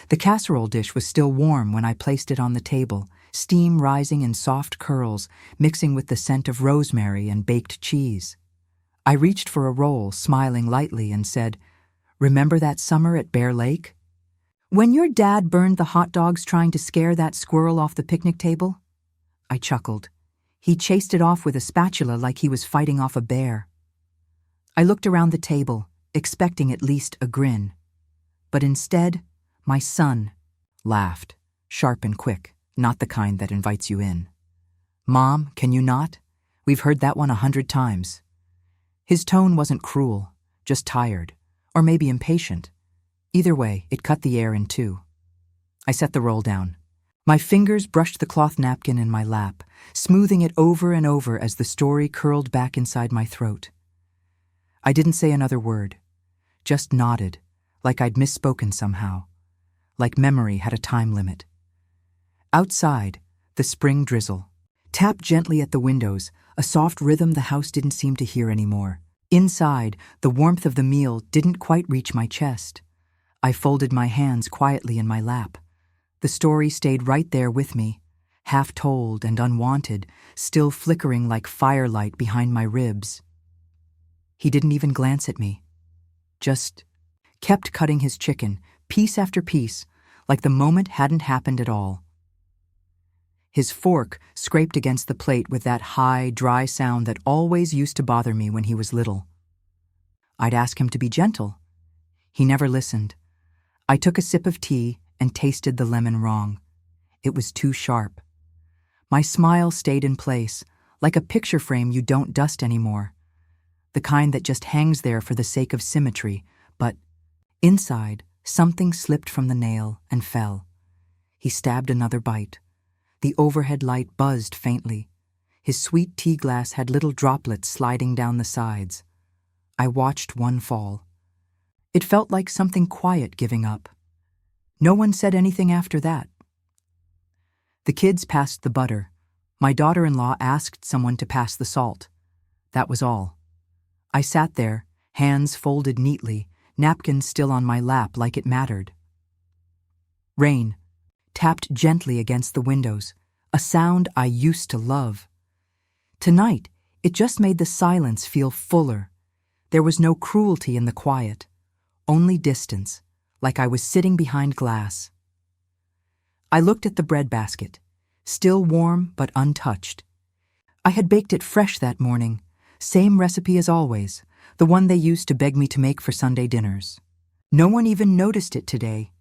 The casserole dish was still warm when I placed it on the table, steam rising in soft curls, mixing with the scent of rosemary and baked cheese. I reached for a roll, smiling lightly, and said, "Remember that summer at Bear Lake? When your dad burned the hot dogs trying to scare that squirrel off the picnic table?" I chuckled. He chased it off with a spatula like he was fighting off a bear. I looked around the table, expecting at least a grin. But instead, my son laughed, sharp and quick, not the kind that invites you in. "Mom, can you not? We've heard that one 100 times. His tone wasn't cruel, just tired, or maybe impatient. Either way, it cut the air in two. I set the roll down. My fingers brushed the cloth napkin in my lap, smoothing it over and over as the story curled back inside my throat. I didn't say another word, just nodded, like I'd misspoken somehow, like memory had a time limit. Outside, the spring drizzle tapped gently at the windows, a soft rhythm the house didn't seem to hear anymore. Inside, the warmth of the meal didn't quite reach my chest. I folded my hands quietly in my lap. The story stayed right there with me, half told and unwanted, still flickering like firelight behind my ribs. He didn't even glance at me, just kept cutting his chicken, piece after piece, like the moment hadn't happened at all. His fork scraped against the plate with that high, dry sound that always used to bother me when he was little. I'd ask him to be gentle. He never listened. I took a sip of tea and tasted the lemon wrong. It was too sharp. My smile stayed in place, like a picture frame you don't dust anymore. The kind that just hangs there for the sake of symmetry, but inside, something slipped from the nail and fell. He stabbed another bite. The overhead light buzzed faintly. His sweet tea glass had little droplets sliding down the sides. I watched one fall. It felt like something quiet giving up. No one said anything after that. The kids passed the butter. My daughter-in-law asked someone to pass the salt. That was all. I sat there, hands folded neatly, napkin still on my lap like it mattered. Rain tapped gently against the windows, a sound I used to love. Tonight, it just made the silence feel fuller. There was no cruelty in the quiet, only distance, like I was sitting behind glass. I looked at the bread basket, still warm but untouched. I had baked it fresh that morning, same recipe as always, the one they used to beg me to make for Sunday dinners. No one even noticed it today.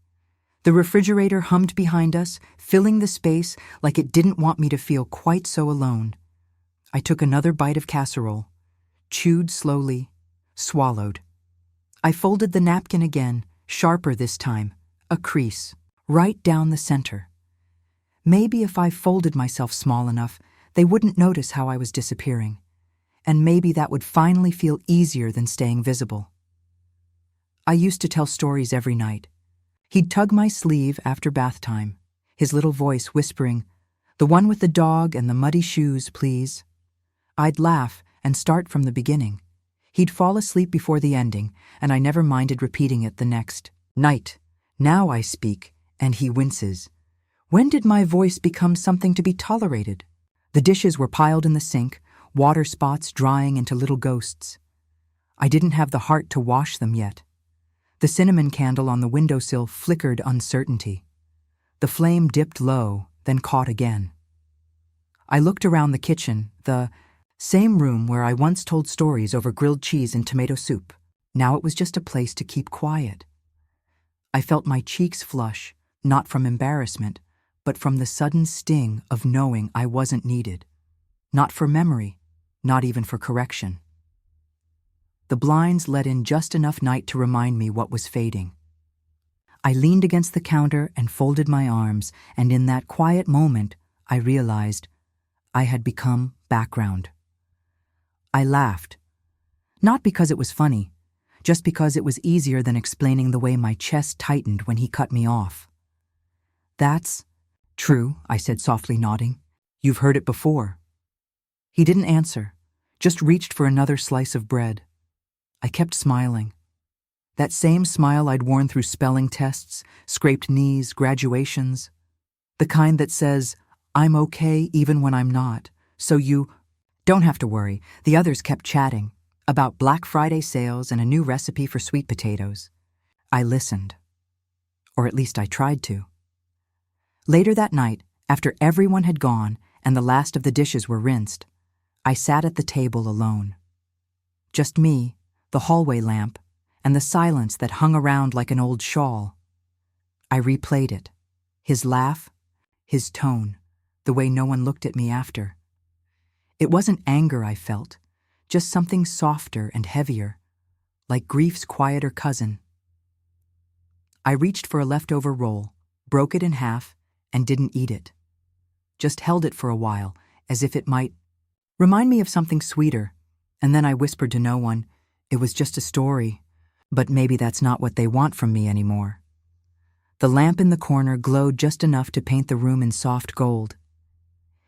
The refrigerator hummed behind us, filling the space like it didn't want me to feel quite so alone. I took another bite of casserole, chewed slowly, swallowed. I folded the napkin again, sharper this time, a crease, right down the center. Maybe if I folded myself small enough, they wouldn't notice how I was disappearing. And maybe that would finally feel easier than staying visible. I used to tell stories every night. He'd tug my sleeve after bath time, his little voice whispering, "The one with the dog and the muddy shoes, please." I'd laugh and start from the beginning. He'd fall asleep before the ending, and I never minded repeating it the next night. Now I speak, and he winces. When did my voice become something to be tolerated? The dishes were piled in the sink, water spots drying into little ghosts. I didn't have the heart to wash them yet. The cinnamon candle on the windowsill flickered uncertainty. The flame dipped low, then caught again. I looked around the kitchen, the same room where I once told stories over grilled cheese and tomato soup. Now it was just a place to keep quiet. I felt my cheeks flush, not from embarrassment, but from the sudden sting of knowing I wasn't needed. Not for memory, not even for correction. The blinds let in just enough night to remind me what was fading. I leaned against the counter and folded my arms, and in that quiet moment, I realized I had become background. I laughed. Not because it was funny, just because it was easier than explaining the way my chest tightened when he cut me off. "That's true," I said softly, nodding. "You've heard it before." He didn't answer, just reached for another slice of bread. I kept smiling. That same smile I'd worn through spelling tests, scraped knees, graduations. The kind that says, I'm okay even when I'm not, so you don't have to worry. The others kept chatting about Black Friday sales and a new recipe for sweet potatoes. I listened. Or at least I tried to. Later that night, after everyone had gone and the last of the dishes were rinsed, I sat at the table alone. Just me, the hallway lamp, and the silence that hung around like an old shawl. I replayed it. His laugh, his tone, the way no one looked at me after. It wasn't anger I felt, just something softer and heavier, like grief's quieter cousin. I reached for a leftover roll, broke it in half, and didn't eat it. Just held it for a while, as if it might remind me of something sweeter, and then I whispered to no one, it was just a story, but maybe that's not what they want from me anymore. The lamp in the corner glowed just enough to paint the room in soft gold.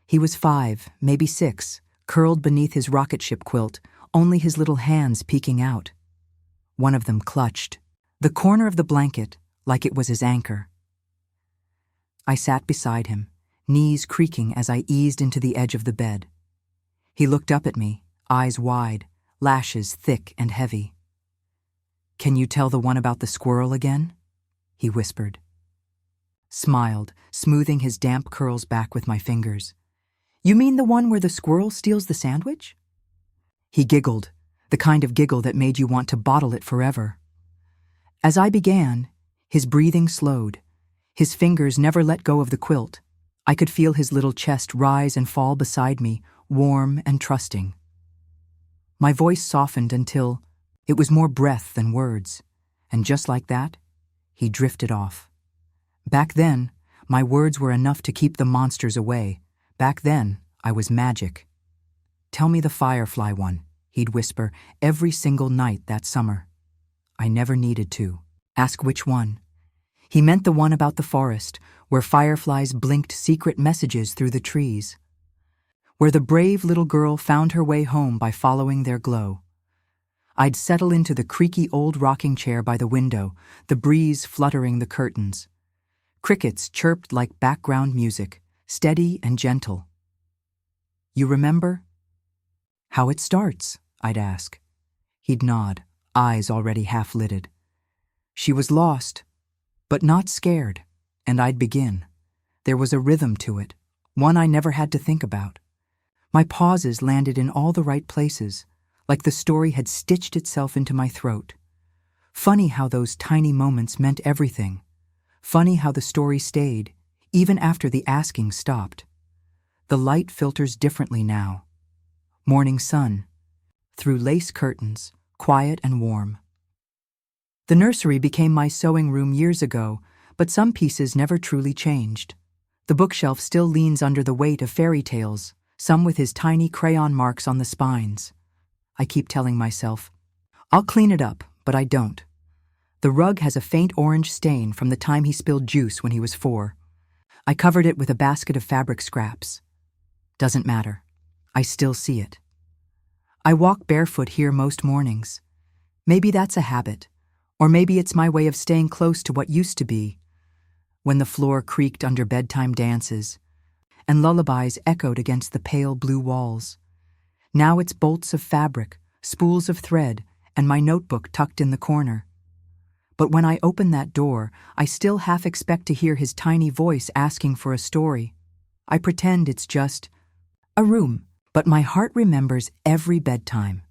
He was 5, maybe 6, curled beneath his rocket ship quilt, only his little hands peeking out. One of them clutched the corner of the blanket like it was his anchor. I sat beside him, knees creaking as I eased into the edge of the bed. He looked up at me, eyes wide, lashes thick and heavy. Can you tell the one about the squirrel again? He whispered. Smiled, smoothing his damp curls back with my fingers. You mean the one where the squirrel steals the sandwich? He giggled, the kind of giggle that made you want to bottle it forever. As I began, his breathing slowed. His fingers never let go of the quilt. I could feel his little chest rise and fall beside me, warm and trusting. My voice softened until it was more breath than words, and just like that, he drifted off. Back then, my words were enough to keep the monsters away. Back then, I was magic. Tell me the firefly one, he'd whisper every single night that summer. I never needed to. Ask which one. He meant the one about the forest, where fireflies blinked secret messages through the trees. Where the brave little girl found her way home by following their glow. I'd settle into the creaky old rocking chair by the window, the breeze fluttering the curtains. Crickets chirped like background music, steady and gentle. You remember? How it starts, I'd ask. He'd nod, eyes already half-lidded. She was lost, but not scared, and I'd begin. There was a rhythm to it, one I never had to think about. My pauses landed in all the right places, like the story had stitched itself into my throat. Funny how those tiny moments meant everything. Funny how the story stayed, even after the asking stopped. The light filters differently now. Morning sun, through lace curtains, quiet and warm. The nursery became my sewing room years ago, but some pieces never truly changed. The bookshelf still leans under the weight of fairy tales, some with his tiny crayon marks on the spines. I keep telling myself, I'll clean it up, but I don't. The rug has a faint orange stain from the time he spilled juice when he was 4. I covered it with a basket of fabric scraps. Doesn't matter. I still see it. I walk barefoot here most mornings. Maybe that's a habit, or maybe it's my way of staying close to what used to be, when the floor creaked under bedtime dances, and lullabies echoed against the pale blue walls. Now it's bolts of fabric, spools of thread, and my notebook tucked in the corner. But when I open that door, I still half expect to hear his tiny voice asking for a story. I pretend it's just a room, but my heart remembers every bedtime.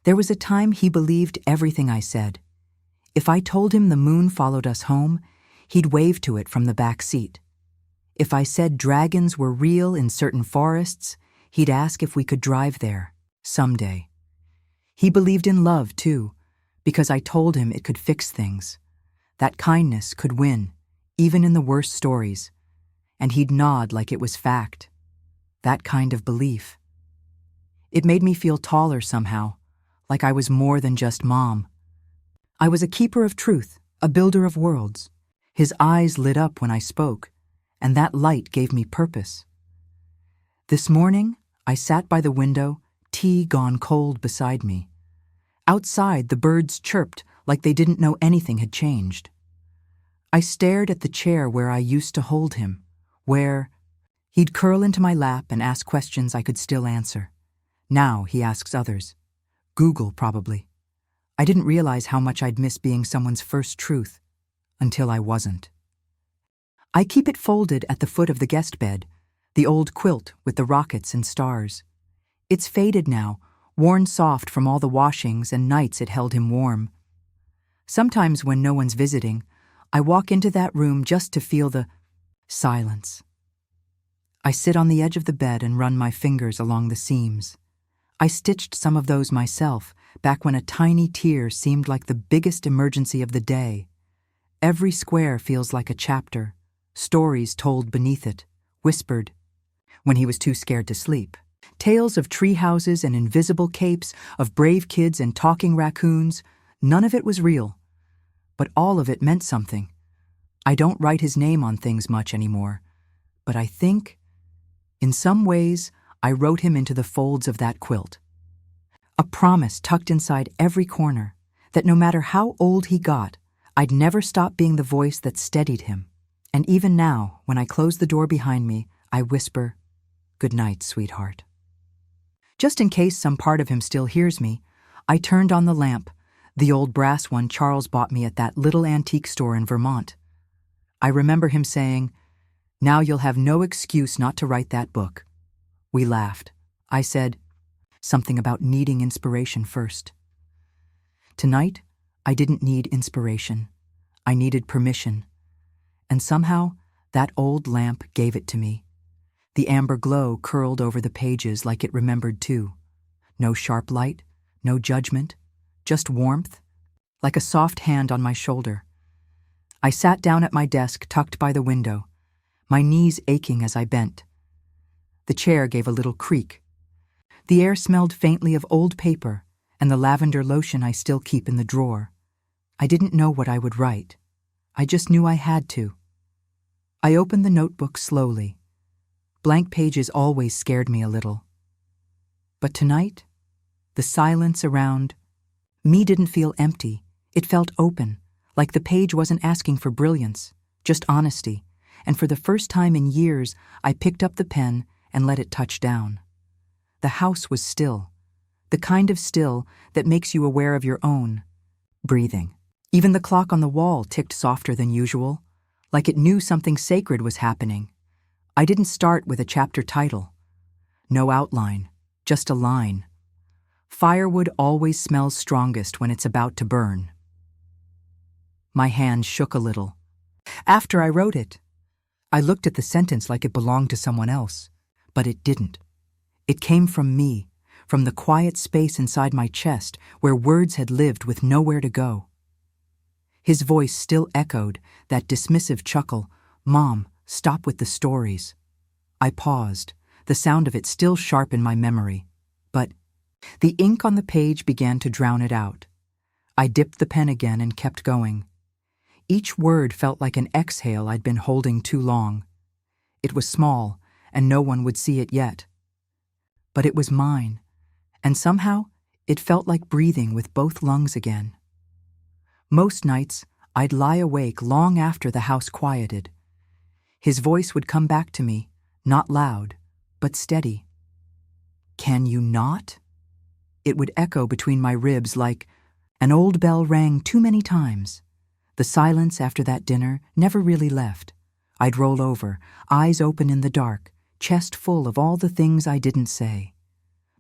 There was a time he believed everything I said. If I told him the moon followed us home, he'd wave to it from the back seat. If I said dragons were real in certain forests, he'd ask if we could drive there, someday. He believed in love, too, because I told him it could fix things. That kindness could win, even in the worst stories. And he'd nod like it was fact. That kind of belief. It made me feel taller somehow, like I was more than just mom. I was a keeper of truth, a builder of worlds. His eyes lit up when I spoke, and that light gave me purpose. This morning, I sat by the window, tea gone cold beside me. Outside, the birds chirped like they didn't know anything had changed. I stared at the chair where I used to hold him, where he'd curl into my lap and ask questions I could still answer. Now he asks others. Google, probably. I didn't realize how much I'd miss being someone's first truth, until I wasn't. I keep it folded at the foot of the guest bed, the old quilt with the rockets and stars. It's faded now, worn soft from all the washings and nights it held him warm. Sometimes when no one's visiting, I walk into that room just to feel the silence. I sit on the edge of the bed and run my fingers along the seams. I stitched some of those myself, back when a tiny tear seemed like the biggest emergency of the day. Every square feels like a chapter, stories told beneath it, whispered, when he was too scared to sleep. Tales of tree houses and invisible capes, of brave kids and talking raccoons. None of it was real, but all of it meant something. I don't write his name on things much anymore, but I think, in some ways, I wrote him into the folds of that quilt. A promise tucked inside every corner, that no matter how old he got, I'd never stop being the voice that steadied him. And even now, when I close the door behind me, I whisper, "Good night, sweetheart." Just in case some part of him still hears me, I turned on the lamp, the old brass one Charles bought me at that little antique store in Vermont. I remember him saying, "Now you'll have no excuse not to write that book." We laughed. I said, something about needing inspiration first. Tonight, I didn't need inspiration. I needed permission. And somehow, that old lamp gave it to me. The amber glow curled over the pages like it remembered too. No sharp light, no judgment, just warmth, like a soft hand on my shoulder. I sat down at my desk tucked by the window, my knees aching as I bent. The chair gave a little creak. The air smelled faintly of old paper and the lavender lotion I still keep in the drawer. I didn't know what I would write. I just knew I had to. I opened the notebook slowly. Blank pages always scared me a little. But tonight, the silence around me didn't feel empty. It felt open, like the page wasn't asking for brilliance, just honesty. And for the first time in years, I picked up the pen and let it touch down. The house was still, the kind of still that makes you aware of your own breathing. Even the clock on the wall ticked softer than usual, like it knew something sacred was happening. I didn't start with a chapter title. No outline, just a line. Firewood always smells strongest when it's about to burn. My hand shook a little. After I wrote it, I looked at the sentence like it belonged to someone else, but it didn't. It came from me, from the quiet space inside my chest where words had lived with nowhere to go. His voice still echoed, that dismissive chuckle, "Mom, stop with the stories." I paused, the sound of it still sharp in my memory. But the ink on the page began to drown it out. I dipped the pen again and kept going. Each word felt like an exhale I'd been holding too long. It was small, and no one would see it yet. But it was mine, and somehow it felt like breathing with both lungs again. Most nights, I'd lie awake long after the house quieted. His voice would come back to me, not loud, but steady. "Can you not?" It would echo between my ribs like an old bell rang too many times. The silence after that dinner never really left. I'd roll over, eyes open in the dark, chest full of all the things I didn't say.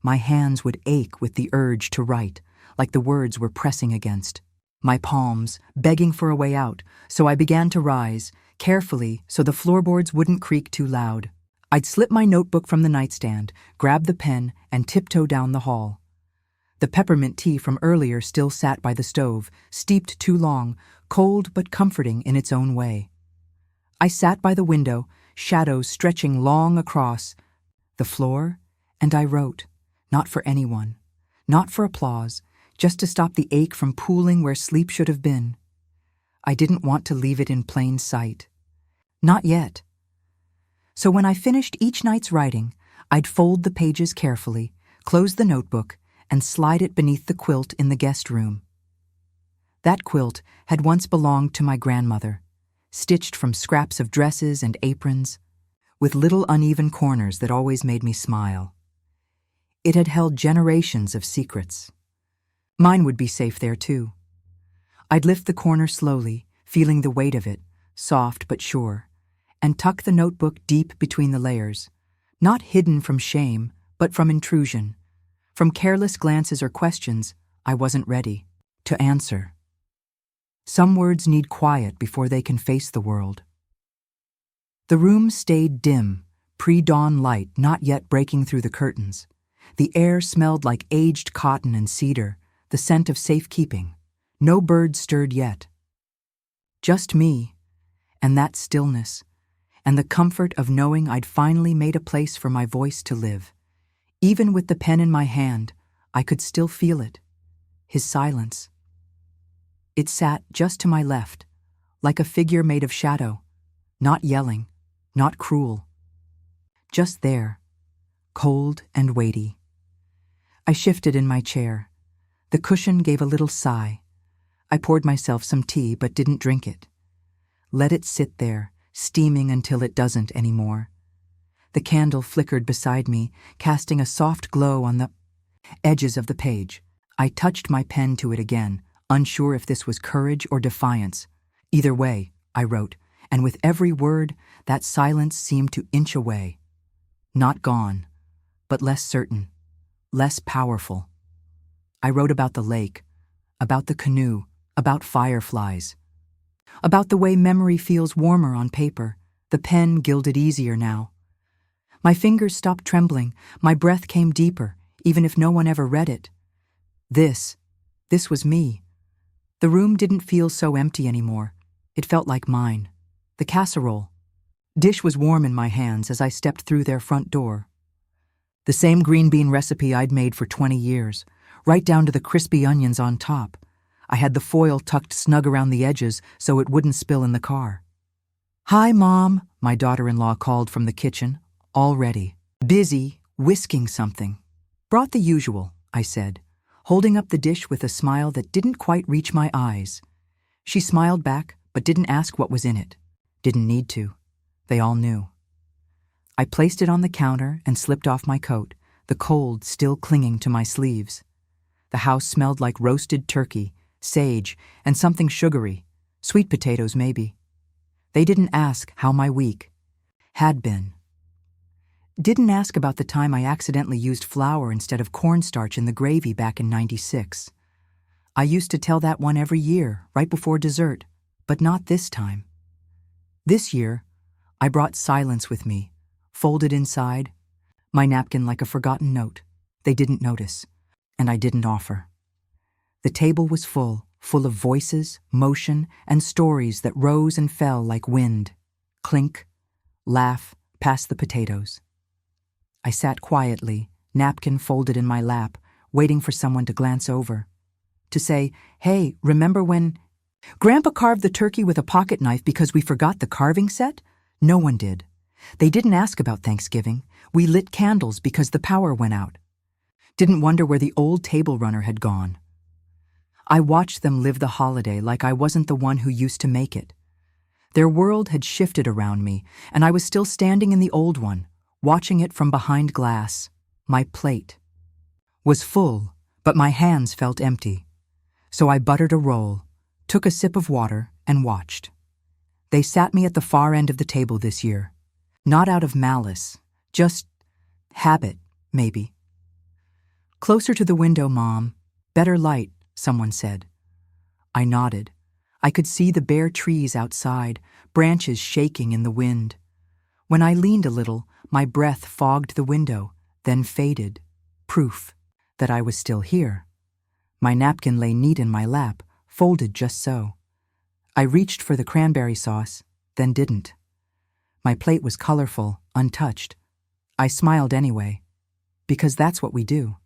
My hands would ache with the urge to write, like the words were pressing against my palms, begging for a way out, so I began to rise, carefully so the floorboards wouldn't creak too loud. I'd slip my notebook from the nightstand, grab the pen, and tiptoe down the hall. The peppermint tea from earlier still sat by the stove, steeped too long, cold but comforting in its own way. I sat by the window, shadows stretching long across the floor, and I wrote, not for anyone, not for applause, just to stop the ache from pooling where sleep should have been. I didn't want to leave it in plain sight. Not yet. So when I finished each night's writing, I'd fold the pages carefully, close the notebook, and slide it beneath the quilt in the guest room. That quilt had once belonged to my grandmother, stitched from scraps of dresses and aprons, with little uneven corners that always made me smile. It had held generations of secrets. Mine would be safe there too. I'd lift the corner slowly, feeling the weight of it, soft but sure, and tuck the notebook deep between the layers, not hidden from shame, but from intrusion, from careless glances or questions I wasn't ready to answer. Some words need quiet before they can face the world. The room stayed dim, pre-dawn light not yet breaking through the curtains. The air smelled like aged cotton and cedar, the scent of safekeeping. No bird stirred yet. Just me, and that stillness, and the comfort of knowing I'd finally made a place for my voice to live. Even with the pen in my hand, I could still feel it. His silence. It sat just to my left, like a figure made of shadow, not yelling, not cruel. Just there, cold and weighty. I shifted in my chair. The cushion gave a little sigh. I poured myself some tea but didn't drink it. Let it sit there, steaming until it doesn't anymore. The candle flickered beside me, casting a soft glow on the edges of the page. I touched my pen to it again, unsure if this was courage or defiance. Either way, I wrote, and with every word, that silence seemed to inch away. Not gone, but less certain, less powerful. I wrote about the lake, about the canoe, about fireflies, about the way memory feels warmer on paper, the pen gilded easier now. My fingers stopped trembling, my breath came deeper, even if no one ever read it. This was me. The room didn't feel so empty anymore. It felt like mine. The casserole dish was warm in my hands as I stepped through their front door. The same green bean recipe I'd made for 20 years, right down to the crispy onions on top. I had the foil tucked snug around the edges so it wouldn't spill in the car. "Hi, Mom," my daughter-in-law called from the kitchen, already busy whisking something. "Brought the usual," I said, holding up the dish with a smile that didn't quite reach my eyes. She smiled back, but didn't ask what was in it. Didn't need to. They all knew. I placed it on the counter and slipped off my coat, the cold still clinging to my sleeves. The house smelled like roasted turkey, sage, and something sugary, sweet potatoes maybe. They didn't ask how my week had been. Didn't ask about the time I accidentally used flour instead of cornstarch in the gravy back in '96. I used to tell that one every year, right before dessert, but not this time. This year, I brought silence with me, folded inside, my napkin like a forgotten note. They didn't notice, and I didn't offer. The table was full of voices, motion, and stories that rose and fell like wind. Clink, laugh, past the potatoes. I sat quietly, napkin folded in my lap, waiting for someone to glance over. To say, "Hey, remember when Grandpa carved the turkey with a pocket knife because we forgot the carving set?" No one did. They didn't ask about Thanksgiving. We lit candles because the power went out. Didn't wonder where the old table runner had gone. I watched them live the holiday like I wasn't the one who used to make it. Their world had shifted around me, and I was still standing in the old one, watching it from behind glass. My plate was full, but my hands felt empty. So I buttered a roll, took a sip of water, and watched. They sat me at the far end of the table this year. Not out of malice, just habit, maybe. "Closer to the window, Mom. Better light," someone said. I nodded. I could see the bare trees outside, branches shaking in the wind. When I leaned a little, my breath fogged the window, then faded, proof that I was still here. My napkin lay neat in my lap, folded just so. I reached for the cranberry sauce, then didn't. My plate was colorful, untouched. I smiled anyway, because that's what we do.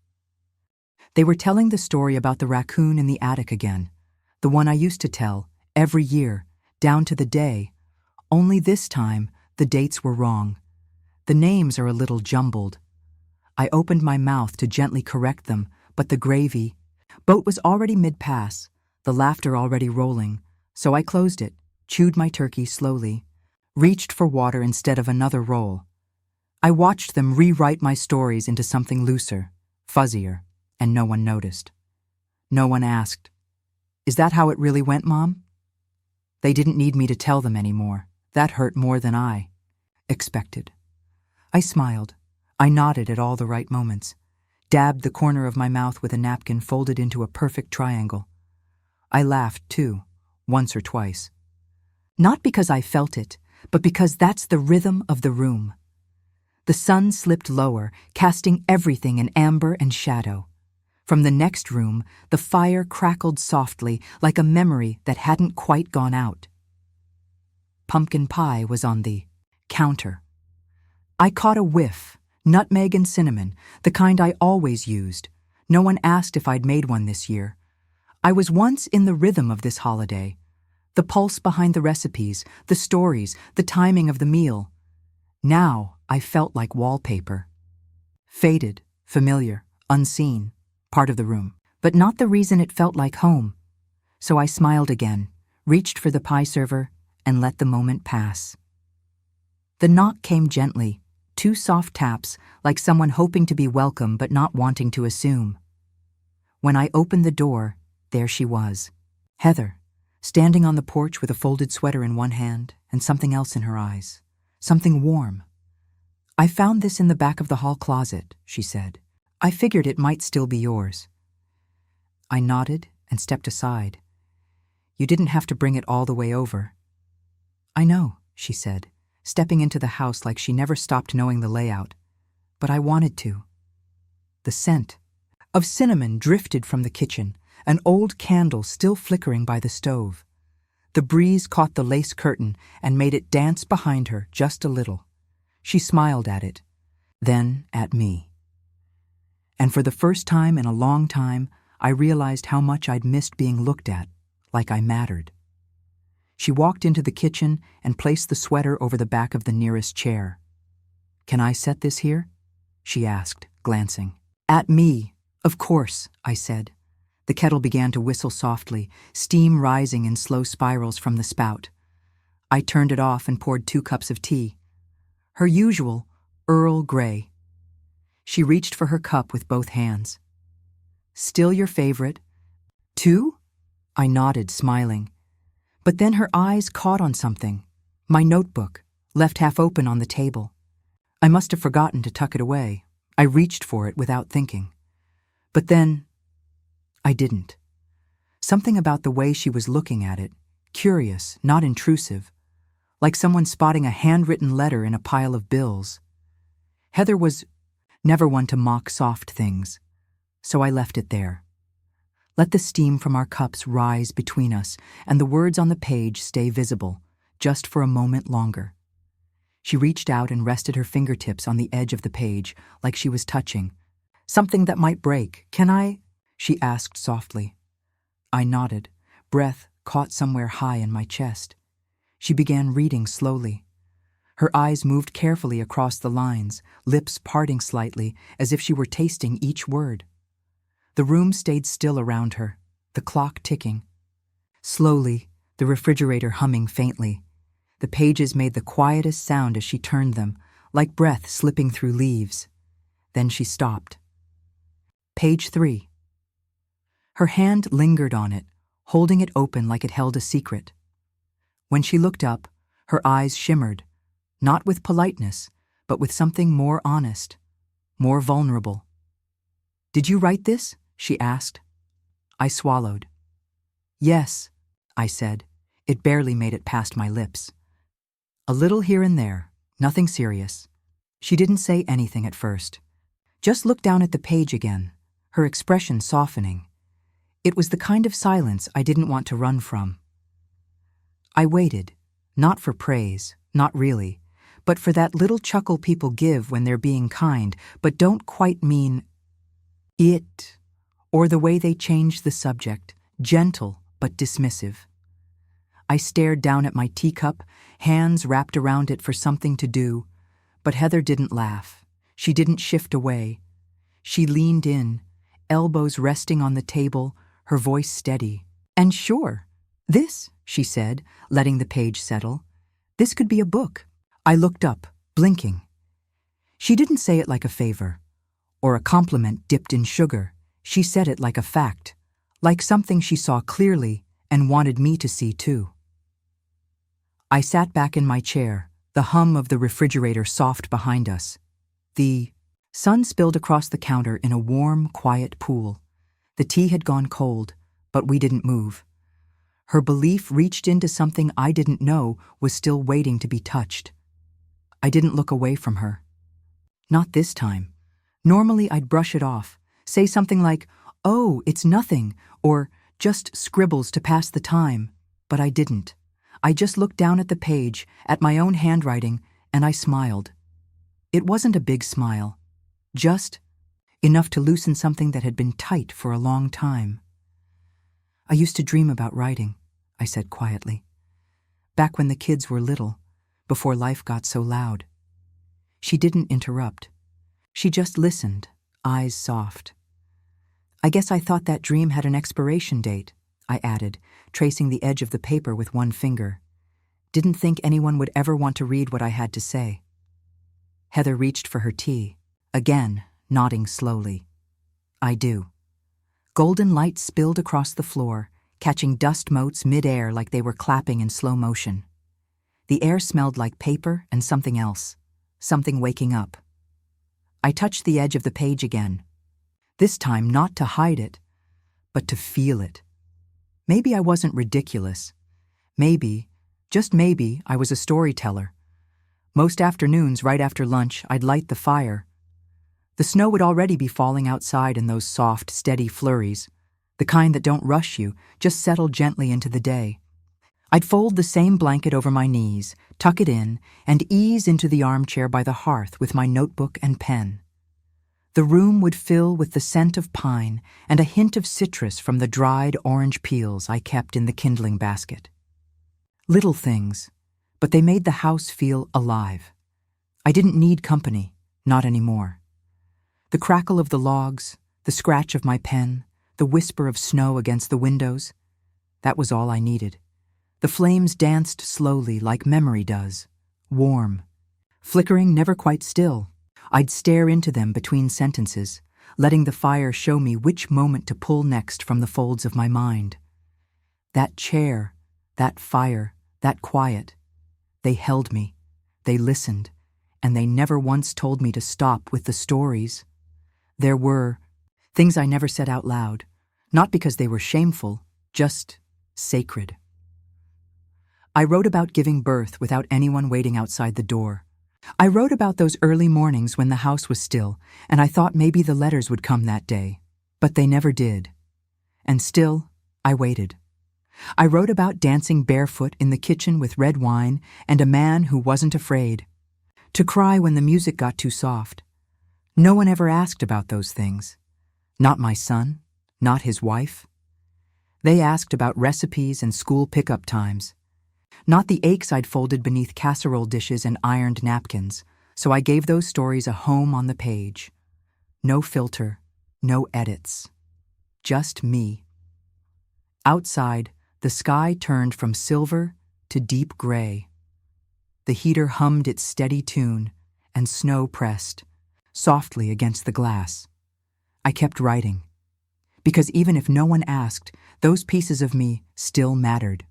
They were telling the story about the raccoon in the attic again, the one I used to tell, every year, down to the day. Only this time, the dates were wrong. The names are a little jumbled. I opened my mouth to gently correct them, but the gravy boat was already mid-pass. the laughter already rolling, so I closed it, chewed my turkey slowly, reached for water instead of another roll. I watched them rewrite my stories into something looser, fuzzier, and no one noticed. No one asked, "Is that how it really went, Mom?" They didn't need me to tell them anymore. That hurt more than I expected. I smiled. I nodded at all the right moments, dabbed the corner of my mouth with a napkin folded into a perfect triangle. I laughed, too, once or twice. Not because I felt it, but because that's the rhythm of the room. The sun slipped lower, casting everything in amber and shadow. From the next room, the fire crackled softly, like a memory that hadn't quite gone out. Pumpkin pie was on the counter. I caught a whiff, nutmeg and cinnamon, the kind I always used. No one asked if I'd made one this year. I was once in the rhythm of this holiday. The pulse behind the recipes, the stories, the timing of the meal. Now I felt like wallpaper. Faded, familiar, unseen, part of the room, but not the reason it felt like home. So I smiled again, reached for the pie server, and let the moment pass. The knock came gently, 2 soft taps, like someone hoping to be welcome but not wanting to assume. When I opened the door, there she was, Heather, standing on the porch with a folded sweater in one hand and something else in her eyes, something warm. "I found this in the back of the hall closet," she said. "I figured it might still be yours." I nodded and stepped aside. "You didn't have to bring it all the way over." "I know," she said, stepping into the house like she never stopped knowing the layout. "But I wanted to." The scent of cinnamon drifted from the kitchen, an old candle still flickering by the stove. The breeze caught the lace curtain and made it dance behind her just a little. She smiled at it, then at me. And for the first time in a long time, I realized how much I'd missed being looked at, like I mattered. She walked into the kitchen and placed the sweater over the back of the nearest chair. "Can I set this here?" she asked, glancing. "At me, of course," I said. The kettle began to whistle softly, steam rising in slow spirals from the spout. I turned it off and poured 2 cups of tea. Her usual Earl Grey. She reached for her cup with both hands. "Still your favorite?" "2?" I nodded, smiling. But then her eyes caught on something. My notebook, left half open on the table. I must have forgotten to tuck it away. I reached for it without thinking. But then, I didn't. Something about the way she was looking at it, curious, not intrusive, like someone spotting a handwritten letter in a pile of bills. Heather was never one to mock soft things, so I left it there. Let the steam from our cups rise between us and the words on the page stay visible, just for a moment longer. She reached out and rested her fingertips on the edge of the page, like she was touching something that might break. "Can I?" she asked softly. I nodded, breath caught somewhere high in my chest. She began reading slowly. Her eyes moved carefully across the lines, lips parting slightly, as if she were tasting each word. The room stayed still around her, the clock ticking. Slowly, the refrigerator humming faintly. The pages made the quietest sound as she turned them, like breath slipping through leaves. Then she stopped. Page 3. Her hand lingered on it, holding it open like it held a secret. When she looked up, her eyes shimmered, not with politeness, but with something more honest, more vulnerable. "Did you write this?" she asked. I swallowed. "Yes," I said. It barely made it past my lips. "A little here and there, nothing serious." She didn't say anything at first. Just looked down at the page again, her expression softening. It was the kind of silence I didn't want to run from. I waited, not for praise, not really, but for that little chuckle people give when they're being kind, but don't quite mean it, or the way they change the subject, gentle but dismissive. I stared down at my teacup, hands wrapped around it for something to do, but Heather didn't laugh. She didn't shift away. She leaned in, elbows resting on the table, her voice steady. And sure, this, she said, letting the page settle, this could be a book. I looked up, blinking. She didn't say it like a favor, or a compliment dipped in sugar. She said it like a fact, like something she saw clearly and wanted me to see too. I sat back in my chair, the hum of the refrigerator soft behind us. The sun spilled across the counter in a warm, quiet pool. The tea had gone cold, but we didn't move. Her belief reached into something I didn't know was still waiting to be touched. I didn't look away from her. Not this time. Normally I'd brush it off, say something like, "Oh, it's nothing," or just scribbles to pass the time, but I didn't. I just looked down at the page, at my own handwriting, and I smiled. It wasn't a big smile, just enough to loosen something that had been tight for a long time. "I used to dream about writing," I said quietly. "Back when the kids were little, before life got so loud." She didn't interrupt. She just listened, eyes soft. "I guess I thought that dream had an expiration date," I added, tracing the edge of the paper with one finger. "Didn't think anyone would ever want to read what I had to say." Heather reached for her tea, again nodding slowly. "I do." Golden light spilled across the floor, catching dust motes mid-air like they were clapping in slow motion. The air smelled like paper and something else, something waking up. I touched the edge of the page again, this time not to hide it, but to feel it. Maybe I wasn't ridiculous. Maybe, just maybe, I was a storyteller. Most afternoons, right after lunch, I'd light the fire. The snow would already be falling outside in those soft, steady flurries, the kind that don't rush you, just settle gently into the day. I'd fold the same blanket over my knees, tuck it in, and ease into the armchair by the hearth with my notebook and pen. The room would fill with the scent of pine and a hint of citrus from the dried orange peels I kept in the kindling basket. Little things, but they made the house feel alive. I didn't need company, not anymore. The crackle of the logs, the scratch of my pen, the whisper of snow against the windows, that was all I needed. The flames danced slowly like memory does, warm, flickering never quite still. I'd stare into them between sentences, letting the fire show me which moment to pull next from the folds of my mind. That chair, that fire, that quiet, they held me, they listened, and they never once told me to stop with the stories. There were things I never said out loud, not because they were shameful, just sacred. I wrote about giving birth without anyone waiting outside the door. I wrote about those early mornings when the house was still, and I thought maybe the letters would come that day, but they never did. And still, I waited. I wrote about dancing barefoot in the kitchen with red wine and a man who wasn't afraid, to cry when the music got too soft. No one ever asked about those things. Not my son, not his wife. They asked about recipes and school pickup times. Not the aches I'd folded beneath casserole dishes and ironed napkins, so I gave those stories a home on the page. No filter, no edits. Just me. Outside, the sky turned from silver to deep gray. The heater hummed its steady tune, and snow pressed softly against the glass. I kept writing, because even if no one asked, those pieces of me still mattered.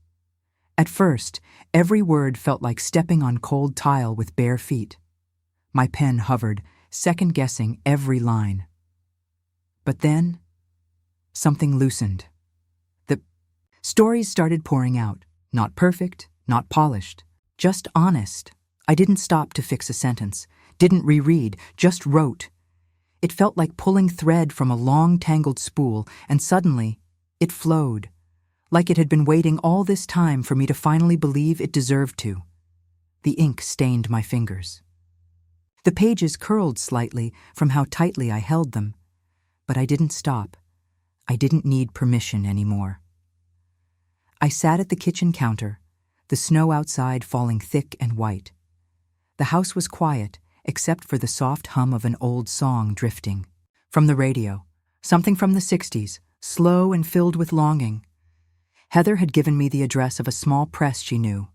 At first, every word felt like stepping on cold tile with bare feet. My pen hovered, second-guessing every line. But then, something loosened. The stories started pouring out, not perfect, not polished, just honest. I didn't stop to fix a sentence, didn't reread, just wrote. It felt like pulling thread from a long, tangled spool, and suddenly, it flowed, like it had been waiting all this time for me to finally believe it deserved to. The ink stained my fingers. The pages curled slightly from how tightly I held them, but I didn't stop. I didn't need permission anymore. I sat at the kitchen counter, the snow outside falling thick and white. The house was quiet, except for the soft hum of an old song drifting. From the radio, something from the 60s, slow and filled with longing. Heather had given me the address of a small press she knew.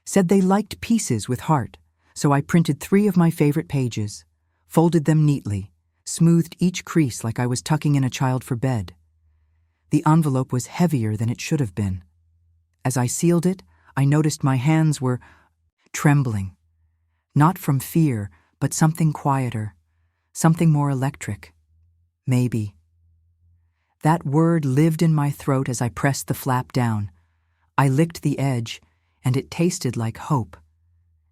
Said they liked pieces with heart, so I printed 3 of my favorite pages, folded them neatly, smoothed each crease like I was tucking in a child for bed. The envelope was heavier than it should have been. As I sealed it, I noticed my hands were trembling. Not from fear, but something quieter, something more electric. Maybe. That word lived in my throat as I pressed the flap down. I licked the edge, and it tasted like hope.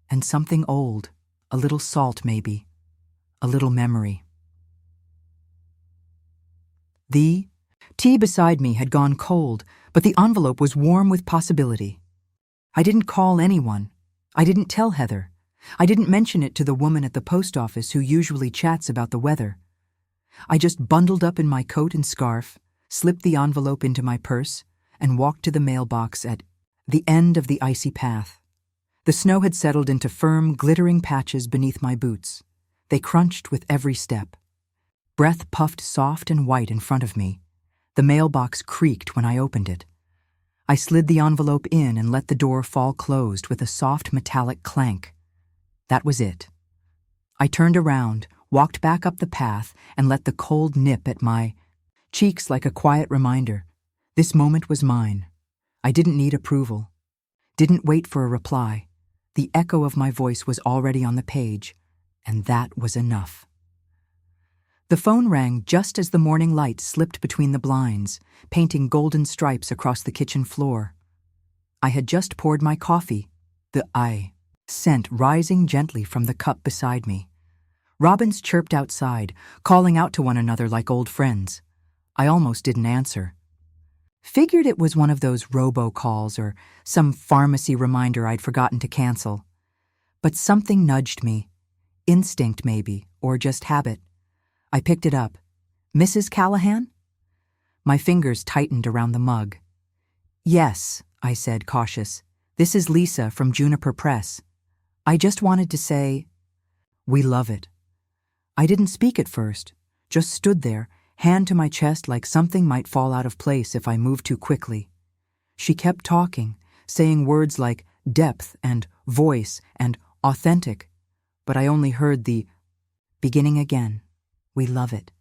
And something old, a little salt maybe, a little memory. The tea beside me had gone cold, but the envelope was warm with possibility. I didn't call anyone. I didn't tell Heather. I didn't mention it to the woman at the post office who usually chats about the weather. I just bundled up in my coat and scarf, slipped the envelope into my purse, and walked to the mailbox at the end of the icy path. The snow had settled into firm, glittering patches beneath my boots. They crunched with every step. Breath puffed soft and white in front of me. The mailbox creaked when I opened it. I slid the envelope in and let the door fall closed with a soft metallic clank. That was it. I turned around, walked back up the path, and let the cold nip at my cheeks like a quiet reminder. This moment was mine. I didn't need approval. Didn't wait for a reply. The echo of my voice was already on the page, and that was enough. The phone rang just as the morning light slipped between the blinds, painting golden stripes across the kitchen floor. I had just poured my coffee, the scent rising gently from the cup beside me. Robins chirped outside, calling out to one another like old friends. I almost didn't answer. Figured it was one of those robocalls or some pharmacy reminder I'd forgotten to cancel. But something nudged me. Instinct maybe, or just habit. I picked it up. Mrs. Callahan? My fingers tightened around the mug. Yes, I said, cautious. This is Lisa from Juniper Press. I just wanted to say, we love it. I didn't speak at first, just stood there, hand to my chest like something might fall out of place if I moved too quickly. She kept talking, saying words like depth and voice and authentic, but I only heard the beginning again. We love it.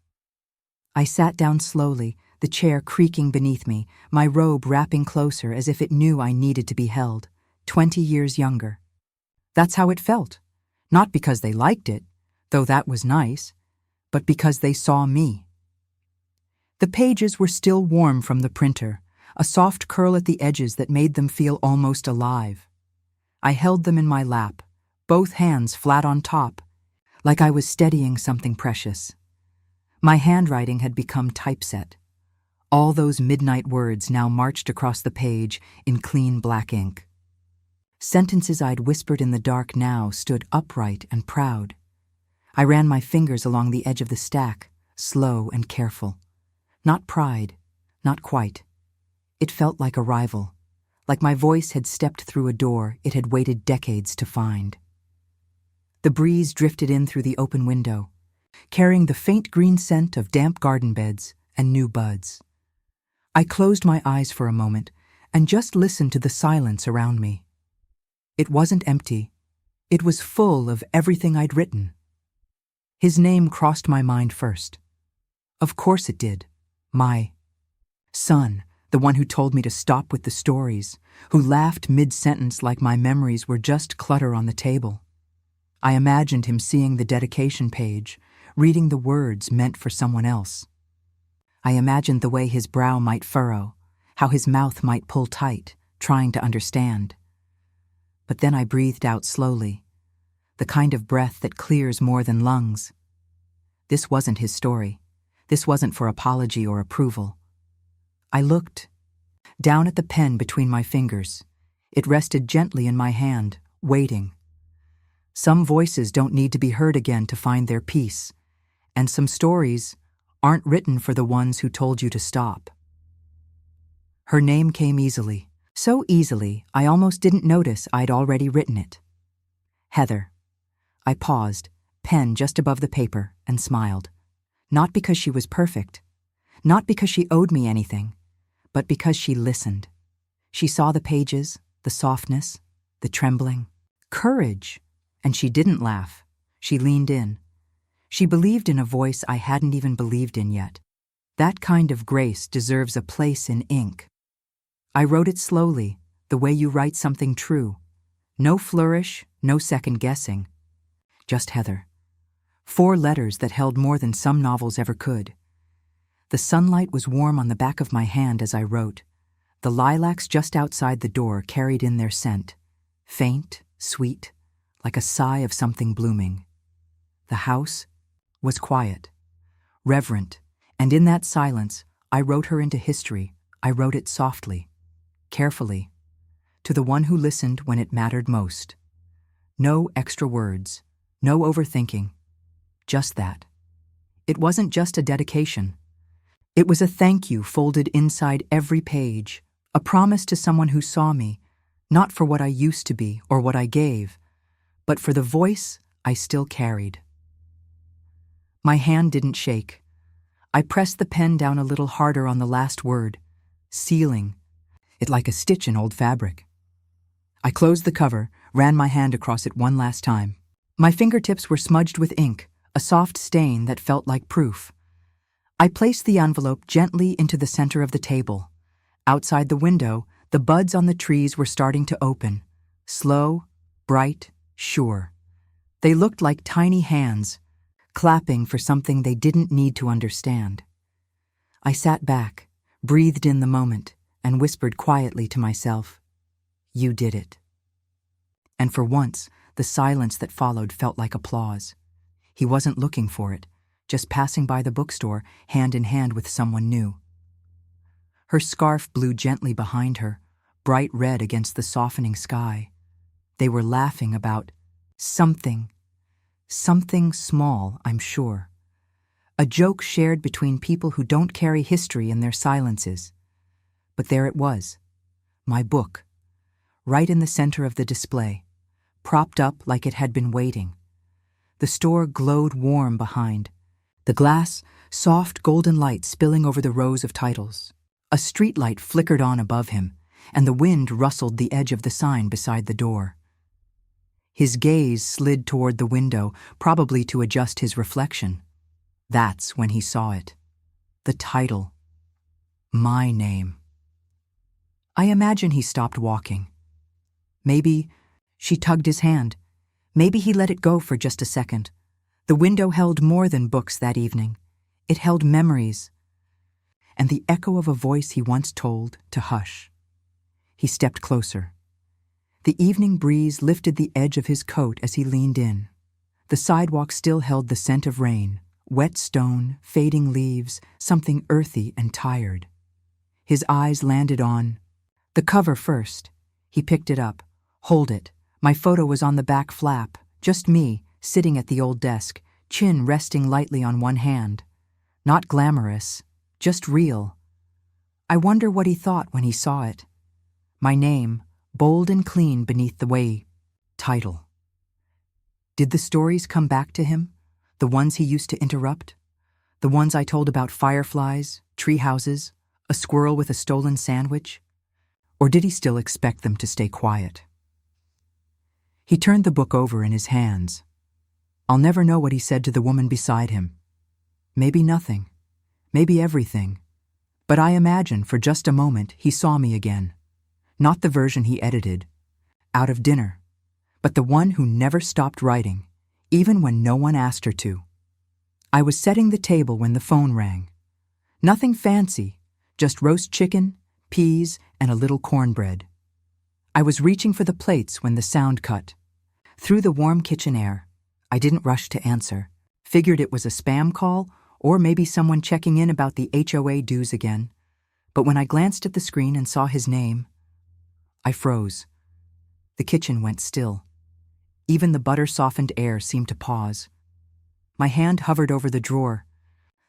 I sat down slowly, the chair creaking beneath me, my robe wrapping closer as if it knew I needed to be held, 20 years younger. That's how it felt, not because they liked it, though that was nice, but because they saw me. The pages were still warm from the printer, a soft curl at the edges that made them feel almost alive. I held them in my lap, both hands flat on top, like I was steadying something precious. My handwriting had become typeset. All those midnight words now marched across the page in clean black ink. Sentences I'd whispered in the dark now stood upright and proud. I ran my fingers along the edge of the stack, slow and careful. Not pride, not quite. It felt like arrival, like my voice had stepped through a door it had waited decades to find. The breeze drifted in through the open window, carrying the faint green scent of damp garden beds and new buds. I closed my eyes for a moment and just listened to the silence around me. It wasn't empty. It was full of everything I'd written. His name crossed my mind first. Of course it did. My son, the one who told me to stop with the stories, who laughed mid-sentence like my memories were just clutter on the table. I imagined him seeing the dedication page, reading the words meant for someone else. I imagined the way his brow might furrow, how his mouth might pull tight, trying to understand. But then I breathed out slowly, the kind of breath that clears more than lungs. This wasn't his story. This wasn't for apology or approval. I looked down at the pen between my fingers. It rested gently in my hand, waiting. Some voices don't need to be heard again to find their peace, and some stories aren't written for the ones who told you to stop. Her name came easily, so easily I almost didn't notice I'd already written it. Heather. I paused, pen just above the paper, and smiled. Not because she was perfect, not because she owed me anything, but because she listened. She saw the pages, the softness, the trembling. Courage! And she didn't laugh. She leaned in. She believed in a voice I hadn't even believed in yet. That kind of grace deserves a place in ink. I wrote it slowly, the way you write something true. No flourish, no second guessing. Just Heather. 4 letters that held more than some novels ever could. The sunlight was warm on the back of my hand as I wrote. The lilacs just outside the door carried in their scent. Faint, sweet, like a sigh of something blooming. The house was quiet, reverent, and in that silence, I wrote her into history. I wrote it softly, carefully, to the one who listened when it mattered most. No extra words, no overthinking, just that. It wasn't just a dedication. It was a thank you folded inside every page, a promise to someone who saw me, not for what I used to be or what I gave, but for the voice I still carried. My hand didn't shake. I pressed the pen down a little harder on the last word, sealing it like a stitch in old fabric. I closed the cover, ran my hand across it one last time. My fingertips were smudged with ink, a soft stain that felt like proof. I placed the envelope gently into the center of the table. Outside the window, the buds on the trees were starting to open. Slow, bright, sure. They looked like tiny hands, clapping for something they didn't need to understand. I sat back, breathed in the moment, and whispered quietly to myself, "You did it." And for once, the silence that followed felt like applause. He wasn't looking for it, just passing by the bookstore, hand in hand with someone new. Her scarf blew gently behind her, bright red against the softening sky. They were laughing about something small, I'm sure. A joke shared between people who don't carry history in their silences. But there it was, my book, right in the center of the display, propped up like it had been waiting. The store glowed warm behind, the glass, soft golden light spilling over the rows of titles. A streetlight flickered on above him, and the wind rustled the edge of the sign beside the door. His gaze slid toward the window, probably to adjust his reflection. That's when he saw it. The title. My name. I imagine he stopped walking. Maybe she tugged his hand. Maybe he let it go for just a second. The window held more than books that evening. It held memories, and the echo of a voice he once told to hush. He stepped closer. The evening breeze lifted the edge of his coat as he leaned in. The sidewalk still held the scent of rain, wet stone, fading leaves, something earthy and tired. His eyes landed on the cover first. He picked it up. Hold it. My photo was on the back flap, just me, sitting at the old desk, chin resting lightly on one hand. Not glamorous, just real. I wonder what he thought when he saw it. My name, bold and clean beneath the way title. Did the stories come back to him? The ones he used to interrupt? The ones I told about fireflies, tree houses, a squirrel with a stolen sandwich? Or did he still expect them to stay quiet? He turned the book over in his hands. I'll never know what he said to the woman beside him. Maybe nothing. Maybe everything. But I imagine for just a moment he saw me again. Not the version he edited, out of dinner, but the one who never stopped writing, even when no one asked her to. I was setting the table when the phone rang. Nothing fancy, just roast chicken, peas, and a little cornbread. I was reaching for the plates when the sound cut. Through the warm kitchen air, I didn't rush to answer. Figured it was a spam call, or maybe someone checking in about the HOA dues again. But when I glanced at the screen and saw his name, I froze. The kitchen went still. Even the butter-softened air seemed to pause. My hand hovered over the drawer,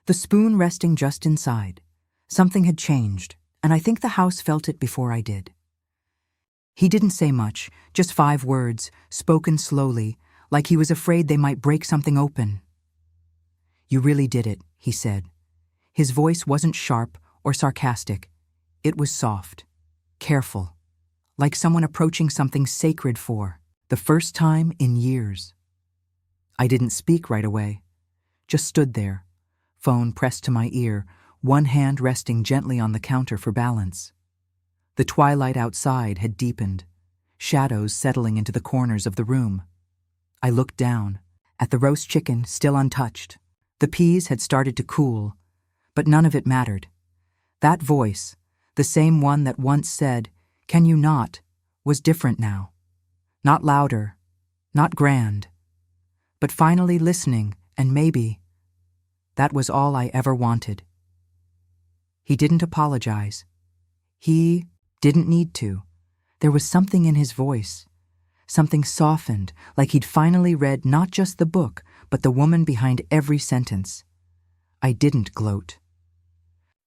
the spoon resting just inside. Something had changed, and I think the house felt it before I did. He didn't say much, just 5 words, spoken slowly, like he was afraid they might break something open. "You really did it," he said. His voice wasn't sharp or sarcastic. It was soft, careful, like someone approaching something sacred for the first time in years. I didn't speak right away, just stood there, phone pressed to my ear, one hand resting gently on the counter for balance. The twilight outside had deepened, shadows settling into the corners of the room. I looked down, at the roast chicken still untouched. The peas had started to cool, but none of it mattered. That voice, the same one that once said, "Can you not?" was different now. Not louder, not grand, but finally listening, and maybe that was all I ever wanted. He didn't apologize. He didn't need to. There was something in his voice, something softened, like he'd finally read not just the book, but the woman behind every sentence. I didn't gloat.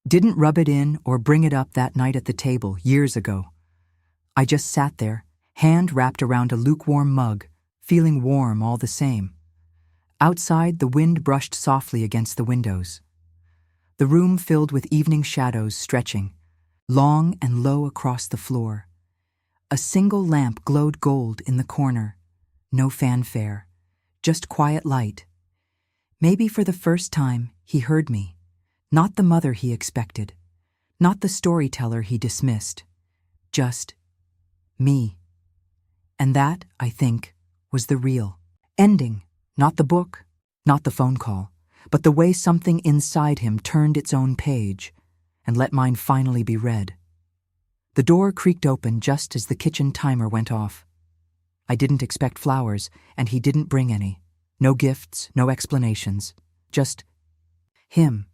Didn't rub it in or bring it up that night at the table years ago. I just sat there, hand wrapped around a lukewarm mug, feeling warm all the same. Outside, the wind brushed softly against the windows. The room filled with evening shadows stretching, long and low across the floor. A single lamp glowed gold in the corner. No fanfare, just quiet light. Maybe for the first time, he heard me. Not the mother he expected. Not the storyteller he dismissed. Just me. And that, I think, was the real ending. Not the book, not the phone call, but the way something inside him turned its own page and let mine finally be read. The door creaked open just as the kitchen timer went off. I didn't expect flowers, and he didn't bring any. No gifts, no explanations. Just him,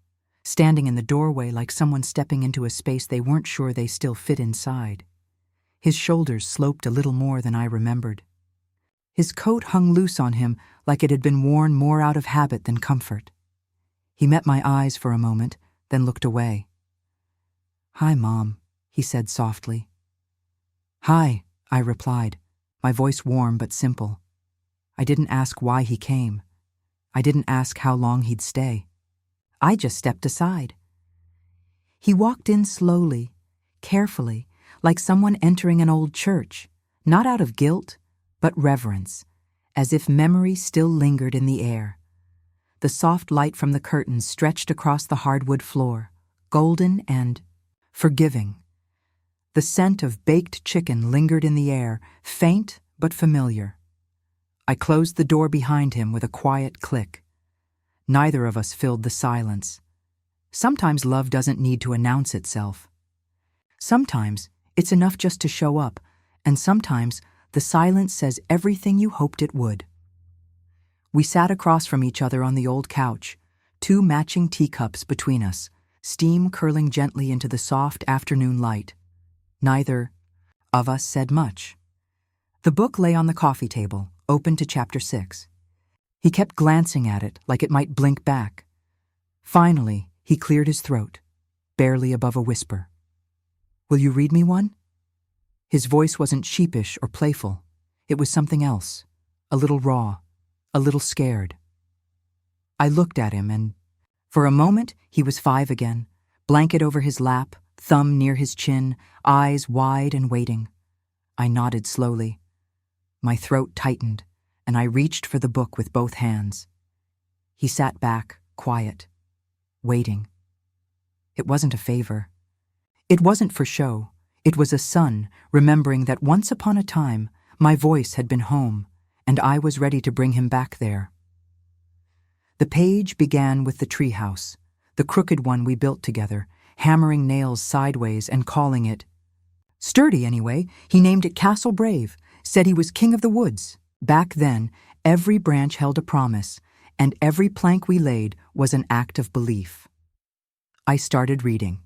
standing in the doorway like someone stepping into a space they weren't sure they still fit inside. His shoulders sloped a little more than I remembered. His coat hung loose on him like it had been worn more out of habit than comfort. He met my eyes for a moment, then looked away. "Hi, Mom," he said softly. "Hi," I replied, my voice warm but simple. I didn't ask why he came. I didn't ask how long he'd stay. I just stepped aside. He walked in slowly, carefully, like someone entering an old church, not out of guilt, but reverence, as if memory still lingered in the air. The soft light from the curtains stretched across the hardwood floor, golden and forgiving. The scent of baked chicken lingered in the air, faint but familiar. I closed the door behind him with a quiet click. Neither of us filled the silence. Sometimes love doesn't need to announce itself. Sometimes it's enough just to show up, and sometimes the silence says everything you hoped it would. We sat across from each other on the old couch, two matching teacups between us, steam curling gently into the soft afternoon light. Neither of us said much. The book lay on the coffee table, open to chapter 6. He kept glancing at it like it might blink back. Finally, he cleared his throat, barely above a whisper. "Will you read me one?" His voice wasn't sheepish or playful. It was something else, a little raw, a little scared. I looked at him and, for a moment, he was 5 again, blanket over his lap, thumb near his chin, eyes wide and waiting. I nodded slowly. My throat tightened, and I reached for the book with both hands. He sat back, quiet, waiting. It wasn't a favor. It wasn't for show. It was a son remembering that once upon a time, my voice had been home, and I was ready to bring him back there. The page began with the treehouse, the crooked one we built together, hammering nails sideways and calling it sturdy anyway. He named it Castle Brave, said he was king of the woods. Back then, every branch held a promise, and every plank we laid was an act of belief. I started reading.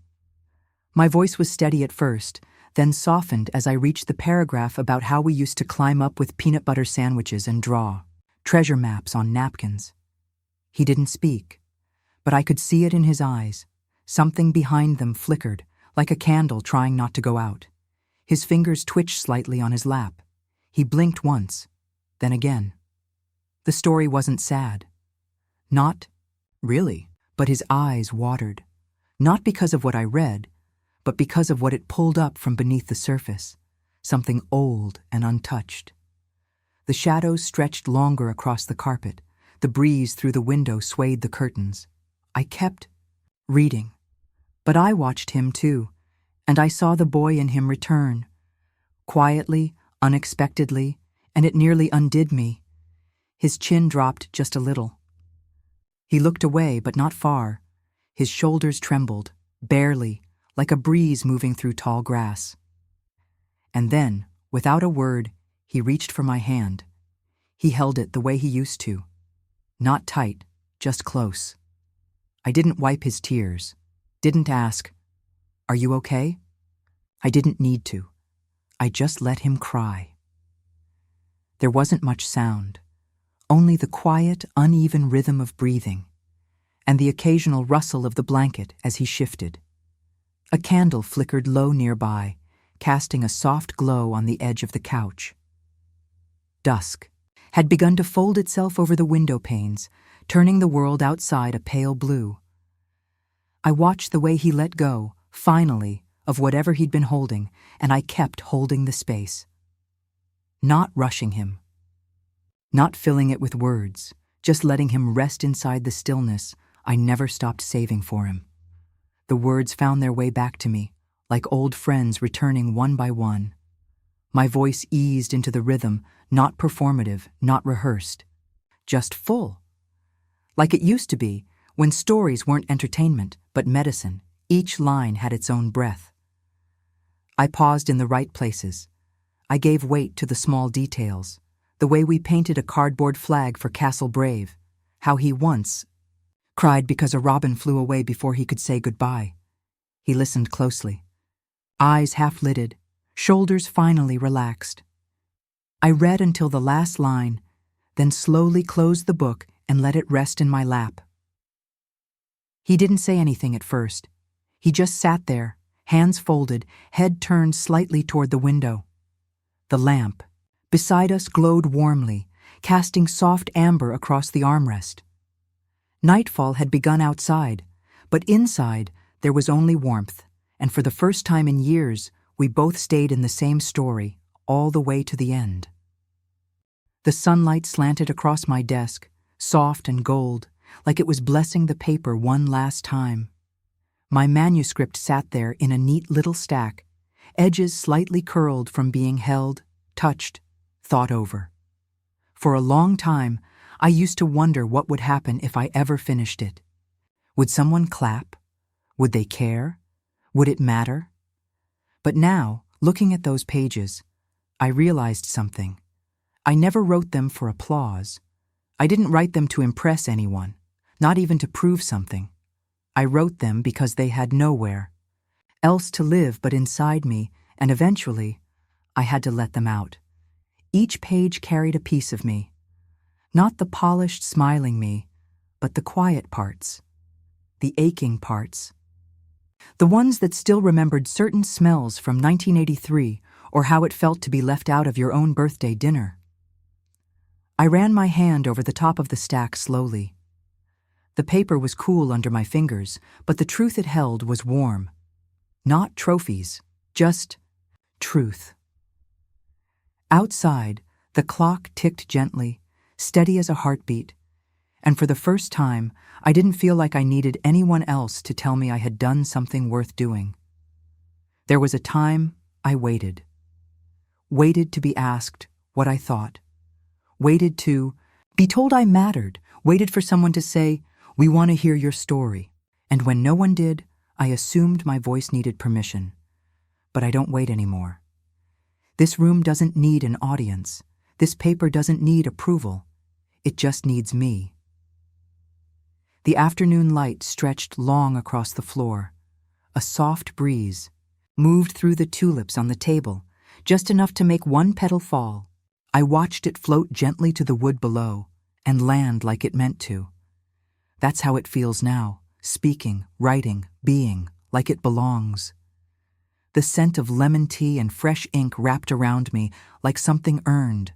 My voice was steady at first, then softened as I reached the paragraph about how we used to climb up with peanut butter sandwiches and draw treasure maps on napkins. He didn't speak, but I could see it in his eyes. Something behind them flickered, like a candle trying not to go out. His fingers twitched slightly on his lap. He blinked once, then again. The story wasn't sad. Not really, but his eyes watered. Not because of what I read, but because of what it pulled up from beneath the surface, something old and untouched. The shadows stretched longer across the carpet. The breeze through the window swayed the curtains. I kept reading. But I watched him too, and I saw the boy in him return. Quietly, unexpectedly, and it nearly undid me. His chin dropped just a little. He looked away, but not far. His shoulders trembled, barely, like a breeze moving through tall grass. And then, without a word, he reached for my hand. He held it the way he used to. Not tight, just close. I didn't wipe his tears. Didn't ask, "Are you okay?" I didn't need to. I just let him cry. There wasn't much sound, only the quiet, uneven rhythm of breathing, and the occasional rustle of the blanket as he shifted. A candle flickered low nearby, casting a soft glow on the edge of the couch. Dusk had begun to fold itself over the window panes, turning the world outside a pale blue. I watched the way he let go, finally, of whatever he'd been holding, and I kept holding the space. Not rushing him. Not filling it with words, just letting him rest inside the stillness I never stopped saving for him. The words found their way back to me, like old friends returning one by one. My voice eased into the rhythm, not performative, not rehearsed, just full. Like it used to be, when stories weren't entertainment, but medicine. Each line had its own breath. I paused in the right places. I gave weight to the small details, the way we painted a cardboard flag for Castle Brave, how he once cried because a robin flew away before he could say goodbye. He listened closely. Eyes half-lidded, shoulders finally relaxed. I read until the last line, then slowly closed the book and let it rest in my lap. He didn't say anything at first. He just sat there, hands folded, head turned slightly toward the window. The lamp beside us glowed warmly, casting soft amber across the armrest. Nightfall had begun outside, but inside there was only warmth, and for the first time in years, we both stayed in the same story, all the way to the end. The sunlight slanted across my desk, soft and gold, like it was blessing the paper one last time. My manuscript sat there in a neat little stack, edges slightly curled from being held, touched, thought over. For a long time, I used to wonder what would happen if I ever finished it. Would someone clap? Would they care? Would it matter? But now, looking at those pages, I realized something. I never wrote them for applause. I didn't write them to impress anyone, not even to prove something. I wrote them because they had nowhere else to live but inside me, and eventually, I had to let them out. Each page carried a piece of me. Not the polished, smiling me, but the quiet parts, the aching parts. The ones that still remembered certain smells from 1983 or how it felt to be left out of your own birthday dinner. I ran my hand over the top of the stack slowly. The paper was cool under my fingers, but the truth it held was warm. Not trophies, just truth. Outside, the clock ticked gently, steady as a heartbeat, and for the first time, I didn't feel like I needed anyone else to tell me I had done something worth doing. There was a time I waited. Waited to be asked what I thought. Waited to be told I mattered. Waited for someone to say, "We want to hear your story." And when no one did, I assumed my voice needed permission. But I don't wait anymore. This room doesn't need an audience. This paper doesn't need approval. It just needs me. The afternoon light stretched long across the floor. A soft breeze moved through the tulips on the table, just enough to make one petal fall. I watched it float gently to the wood below and land like it meant to. That's how it feels now, speaking, writing, being, like it belongs. The scent of lemon tea and fresh ink wrapped around me like something earned.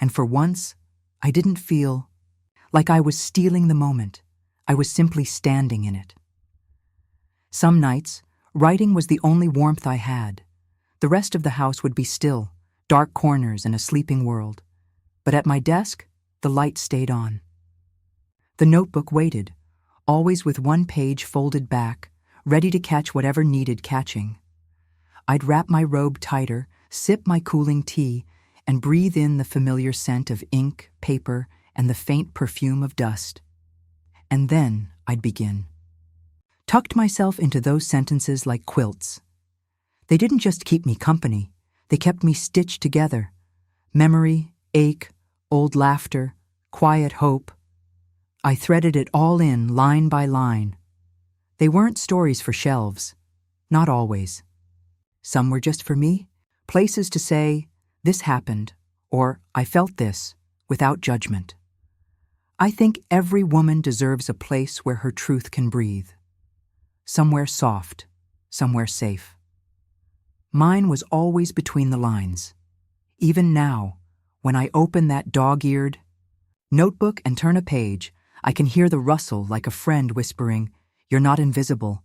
And for once, I didn't feel like I was stealing the moment. I was simply standing in it. Some nights, Writing was the only warmth I had. The rest of the house would be still, dark corners and a sleeping world. But at my desk, the light stayed on. The notebook waited, always with one page folded back, ready to catch whatever needed catching. I'd wrap my robe tighter, sip my cooling tea, and breathe in the familiar scent of ink, paper, and the faint perfume of dust. And then I'd begin. Tucked myself into those sentences like quilts. They didn't just keep me company, they kept me stitched together. Memory, ache, old laughter, quiet hope. I threaded it all in, line by line. They weren't stories for shelves. Not always. Some were just for me, places to say, this happened, or I felt this, without judgment. I think every woman deserves a place where her truth can breathe. Somewhere soft, somewhere safe. Mine was always between the lines. Even now, when I open that dog-eared notebook and turn a page, I can hear the rustle like a friend whispering, "You're not invisible.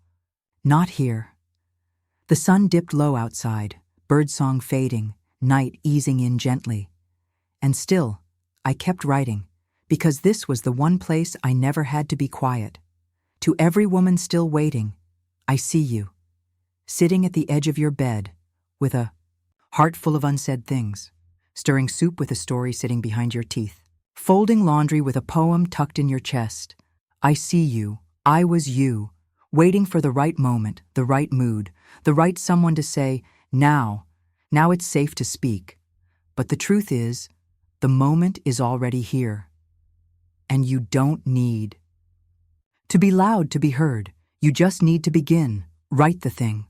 Not here." The sun dipped low outside, birdsong fading, night easing in gently. And still, I kept writing, because this was the one place I never had to be quiet. To every woman still waiting, I see you, sitting at the edge of your bed, with a heart full of unsaid things, stirring soup with a story sitting behind your teeth, folding laundry with a poem tucked in your chest. I see you, I was you, waiting for the right moment, the right mood, the right someone to say, now it's safe to speak. But the truth is, the moment is already here. And you don't need to be loud to be heard. You just need to begin. Write the thing.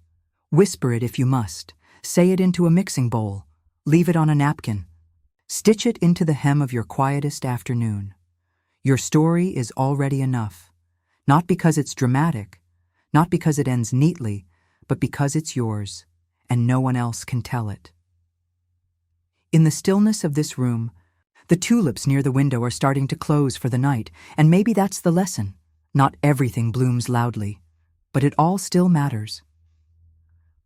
Whisper it if you must. Say it into a mixing bowl. Leave it on a napkin. Stitch it into the hem of your quietest afternoon. Your story is already enough. Not because it's dramatic, not because it ends neatly, but because it's yours, and no one else can tell it. In the stillness of this room, the tulips near the window are starting to close for the night, and maybe that's the lesson. Not everything blooms loudly, but it all still matters.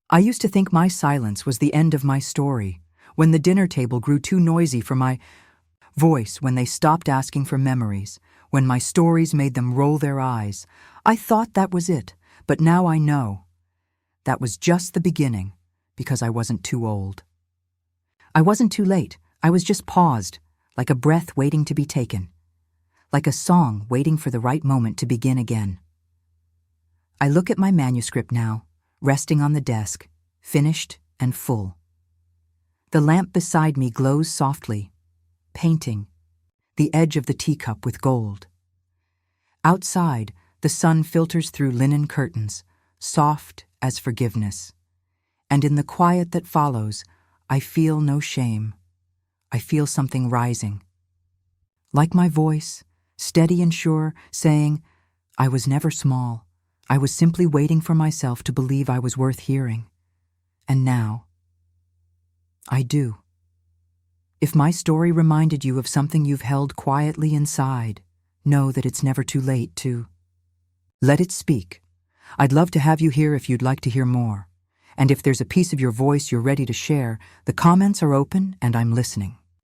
I used to think my silence was the end of my story, when the dinner table grew too noisy for my voice, when they stopped asking for memories, when my stories made them roll their eyes. I thought that was it, but now I know. That was just the beginning, because I wasn't too old. I wasn't too late, I was just paused, like a breath waiting to be taken, like a song waiting for the right moment to begin again. I look at my manuscript now, resting on the desk, finished and full. The lamp beside me glows softly, painting the edge of the teacup with gold. Outside, the sun filters through linen curtains, soft as forgiveness. And in the quiet that follows, I feel no shame. I feel something rising. Like my voice, steady and sure, saying, I was never small. I was simply waiting for myself to believe I was worth hearing. And now, I do. If my story reminded you of something you've held quietly inside, know that it's never too late to let it speak. I'd love to have you here if you'd like to hear more. And if there's a piece of your voice you're ready to share, the comments are open and I'm listening.